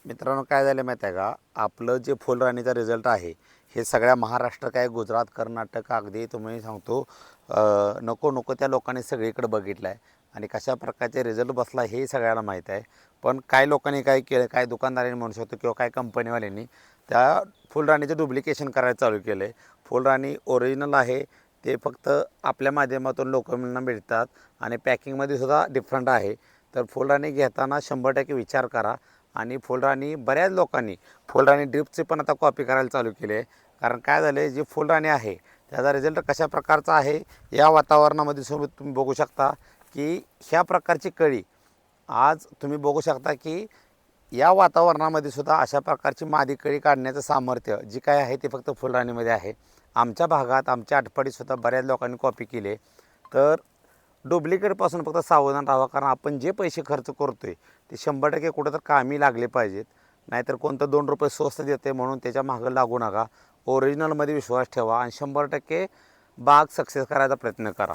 मित्रांनो, काय झालं माहीत आहे का? आपलं जे फुलराणीचा रिझल्ट आहे हे सगळ्या महाराष्ट्र, काय गुजरात, कर्नाटक, अगदी तुम्ही सांगतो नको नको त्या लोकांनी सगळीकडे बघितलं आहे आणि कशा प्रकारचे रिझल्ट बसला हे सगळ्यांना माहीत आहे. पण काही लोकांनी काय केलं, काय दुकानदारांनी म्हणू शकतो किंवा काय कंपनीवाल्यांनी त्या फुलराणीचं डुप्लिकेशन करायला चालू केलं आहे. फुलराणी ओरिजिनल आहे ते फक्त आपल्या माध्यमातून लोकांना मिळतात आणि पॅकिंगमध्ये सुद्धा डिफरंट आहे. तर फुलराणी घेताना 100% विचार करा. आणि फुलराणी बऱ्याच लोकांनी फुलराणी ड्रिपची पण आता कॉपी करायला चालू केली आहे. कारण काय झालं आहे, जी फुलराणी आहे त्याचा रिझल्ट कशा प्रकारचा आहे या वातावरणामध्ये सोबत तुम्ही बघू शकता की ह्या प्रकारची कळी आज तुम्ही बघू शकता की या वातावरणामध्ये सुद्धा अशा प्रकारची मादी कळी काढण्याचं सामर्थ्य जी काय आहे ते फक्त फुलराणीमध्ये आहे. आमच्या भागात आमच्या आटपाडीतसुद्धा बऱ्याच लोकांनी कॉपी केली आहे. तर डुप्लिकेटपासून फक्त सावधान राहावा, कारण आपण जे पैसे खर्च करतो आहे ते 100% कुठं तर कामी लागले पाहिजेत. नाहीतर कोणतं 2 रुपये स्वस्त देते म्हणून त्याच्या मागं लागू नका. ओरिजिनलमध्ये विश्वास ठेवा आणि 100% बाग सक्सेस करायचा प्रयत्न करा.